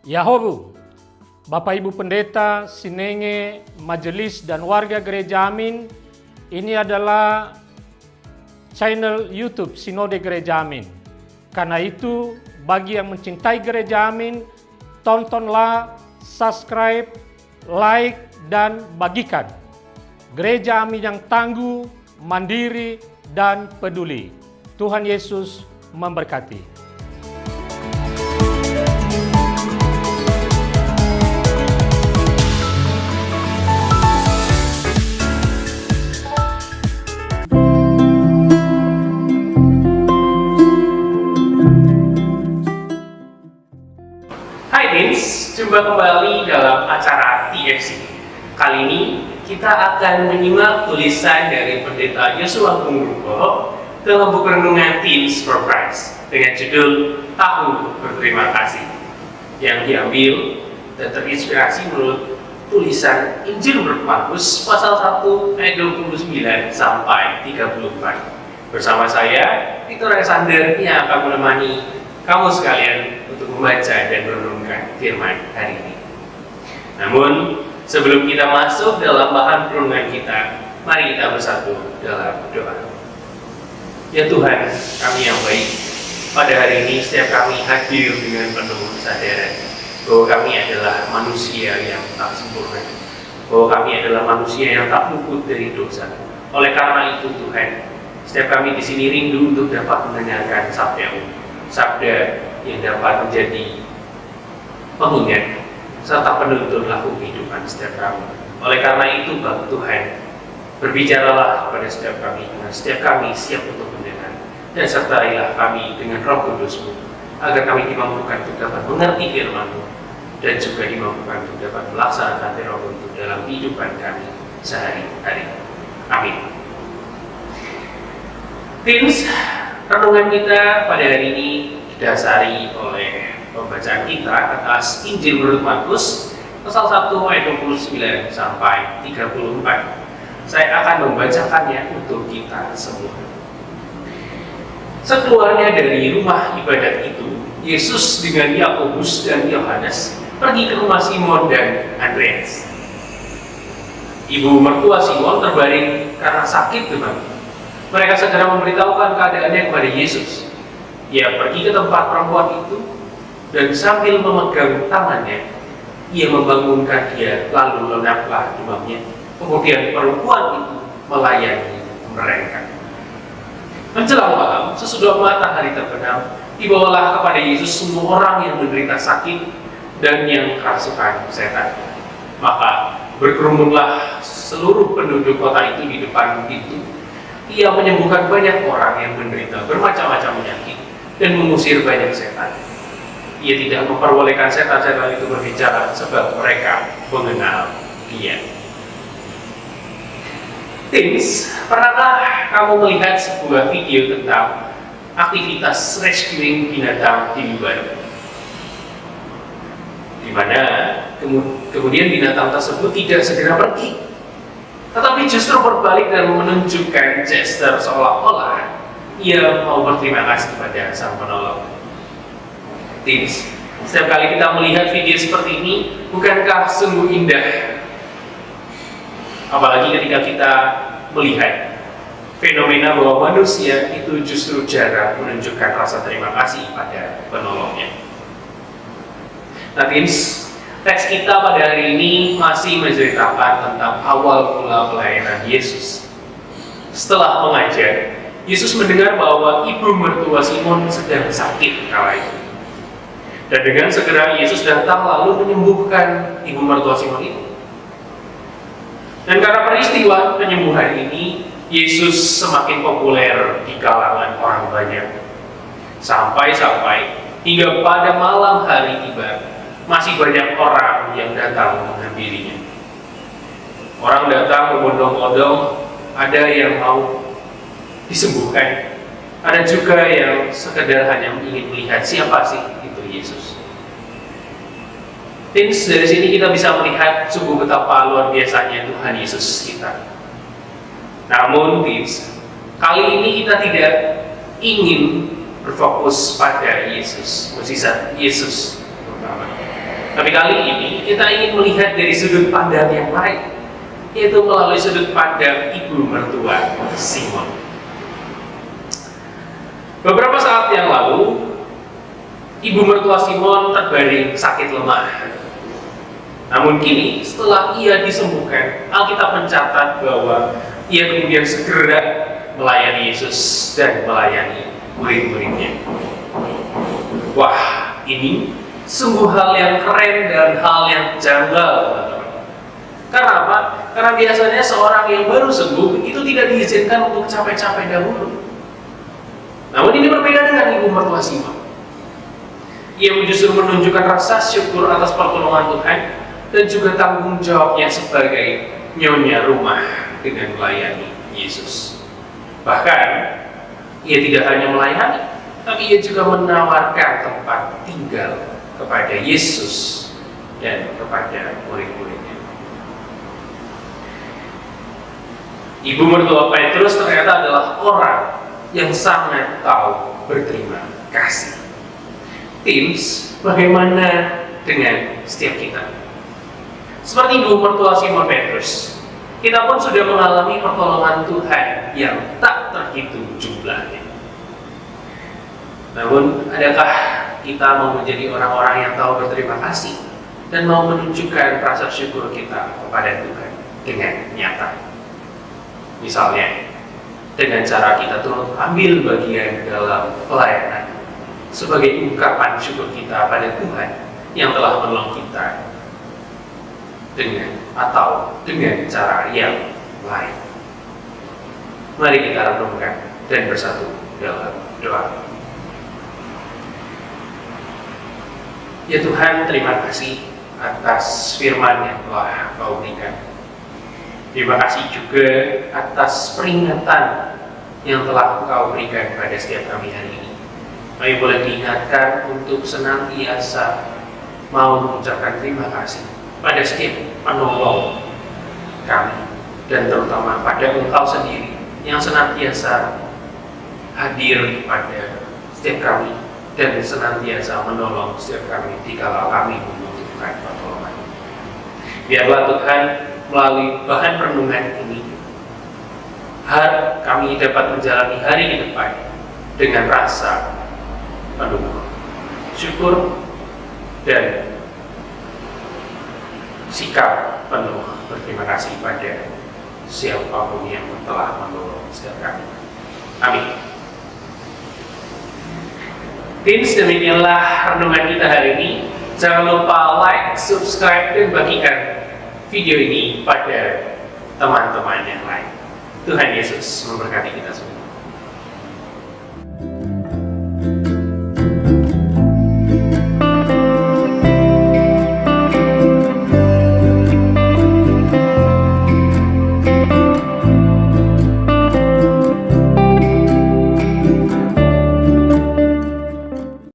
Yahobu, Bapak Ibu Pendeta, Sinenge, Majelis dan warga Gereja Amin, ini adalah channel YouTube Sinode Gereja Amin. Karena itu, bagi yang mencintai Gereja Amin, tontonlah, subscribe, like, dan bagikan. Gereja Amin yang tangguh, mandiri, dan peduli. Tuhan Yesus memberkati. Jumpa kembali dalam acara TFC. Kali ini kita akan menyimak tulisan dari Pendeta Yosua Pungruko dalam buku renungan Teens for Christ dengan judul Tahu Berterima Kasih, yang diambil dan terinspirasi menurut tulisan Injil menurut Markus pasal 1 ayat 29 sampai 34. Bersama saya, Victor Alexander, yang akan menemani kamu sekalian untuk membaca dan merenungkan firman hari ini. Namun, sebelum kita masuk dalam bahan renungan kita, mari kita bersatu dalam doa. Ya Tuhan, kami yang baik, pada hari ini setiap kami hadir dengan penuh kesadaran bahwa kami adalah manusia yang tak sempurna, bahwa kami adalah manusia yang tak luput dari dosa. Oleh karena itu Tuhan, setiap kami di sini rindu untuk dapat mendengarkan sabda yang dapat menjadi pengingat serta penuntun laku kehidupan setiap kami. Oleh karena itu, Bapak Tuhan, berbicaralah kepada setiap kami, karena setiap kami siap untuk mendengar, dan sertailah kami dengan Roh Kudus-Mu, agar kami dimampukan untuk dapat mengerti firman-Mu, dan juga dimampukan untuk dapat melaksanakan firman-Mu itu dalam kehidupan kami sehari-hari. Amin. Teens, renungan kita pada hari ini didasari oleh pembacaan kita atas Injil menurut Markus pasal 1 ayat 29 sampai 34. Saya akan membacakannya untuk kita semua. Sekeluarnya dari rumah ibadat itu, Yesus dengan Yakobus dan Yohanes pergi ke rumah Simon dan Andreas. Ibu mertua Simon terbaring karena sakit demam. Mereka segera memberitahukan keadaannya kepada Yesus. Ia pergi ke tempat perempuan itu dan sambil memegang tangannya, ia membangunkan dia, lalu lenaklah demamnya. Kemudian perempuan itu melayani mereka. Menjelang malam, sesudah matahari terbenam, dibawalah kepada Yesus semua orang yang menderita sakit dan yang kerasukan setan. Maka berkerumunlah seluruh penduduk kota itu di depan pintu. Ia menyembuhkan banyak orang yang menderita bermacam-macam penyakit dan mengusir banyak setan. Ia tidak memperbolehkan setan-setan itu berbicara sebab mereka mengenal Dia. Teens, pernahkah kamu melihat sebuah video tentang aktivitas rescuing binatang di luar? Di mana kemudian binatang tersebut tidak segera pergi, tetapi justru berbalik dan menunjukkan gesture seolah-olah ia mau berterima kasih kepada Sang Penolong. Teens, setiap kali kita melihat video seperti ini, bukankah sungguh indah? Apalagi ketika kita melihat fenomena bahwa manusia itu justru jarang menunjukkan rasa terima kasih pada penolongnya. Nah, teens, teks kita pada hari ini masih menceritakan tentang awal mula pelayanan Yesus. Setelah mengajar, Yesus mendengar bahwa ibu mertua Simon sedang sakit kala itu. Dan dengan segera Yesus datang lalu menyembuhkan ibu mertua Simon itu. Dan karena peristiwa penyembuhan ini, Yesus semakin populer di kalangan orang banyak. Sampai-sampai hingga pada malam hari tiba, masih banyak orang yang datang menghampirinya. Orang datang berbondong-bondong, ada yang mau disembuhkan, ada juga yang sekedar hanya ingin melihat siapa sih itu Yesus. Teens, dari sini kita bisa melihat sungguh betapa luar biasanya Tuhan Yesus kita. Namun teens, kali ini kita tidak ingin berfokus pada Yesus, mukjizat Yesus terutama. Tapi kali ini kita ingin melihat dari sudut pandang yang lain, yaitu melalui sudut pandang ibu mertua Simon. Beberapa saat yang lalu, ibu mertua Simon terbaring sakit lemah. Namun kini setelah ia disembuhkan, Alkitab mencatat bahwa ia kemudian segera melayani Yesus dan melayani murid-muridnya. Wah, ini sungguh hal yang keren dan hal yang janggal, teman-teman. Karena apa? Karena biasanya seorang yang baru sembuh itu tidak diizinkan untuk capek-capek dahulu. Namun ini berbeda dengan ibu mertua Simon. Ia justru menunjukkan rasa syukur atas pertolongan Tuhan dan juga tanggung jawabnya sebagai nyonya rumah dengan melayani Yesus. Bahkan, ia tidak hanya melayani, tapi ia juga menawarkan tempat tinggal kepada Yesus dan kepada murid-muridnya. Ibu mertua Petrus ternyata adalah orang yang sangat tahu berterima kasih. Teens, bagaimana dengan setiap kita? Seperti ibu mertua Simon Petrus, kita pun sudah mengalami pertolongan Tuhan yang tak terhitung jumlahnya. Namun, adakah kita mau menjadi orang-orang yang tahu berterima kasih dan mau menunjukkan rasa syukur kita kepada Tuhan dengan nyata? Misalnya, dengan cara kita turut ambil bagian dalam pelayanan sebagai ungkapan syukur kita pada Tuhan yang telah menolong kita, dengan cara yang lain. Mari kita renungkan dan bersatu dalam doa. Ya Tuhan, terima kasih atas firman yang telah Kau berikan. Terima kasih juga atas peringatan yang telah Kau berikan pada setiap kami hari ini. Kami boleh diingatkan untuk senantiasa mau mengucapkan terima kasih pada setiap penolong kami, dan terutama pada Engkau sendiri yang senantiasa hadir pada setiap kami dan senantiasa menolong setiap kami dikala kami membutuhkan pertolongan. Biarlah Tuhan, melalui bahan renungan ini, kami dapat menjalani hari ke depan dengan rasa penuh syukur dan sikap penuh berterima kasih pada siapapun yang telah menolong setiap kami. Amin. Teens, demikianlah renungan kita hari ini. Jangan lupa like, subscribe, dan bagikan video ini pada teman-teman yang lain. Tuhan Yesus memberkati kita semua.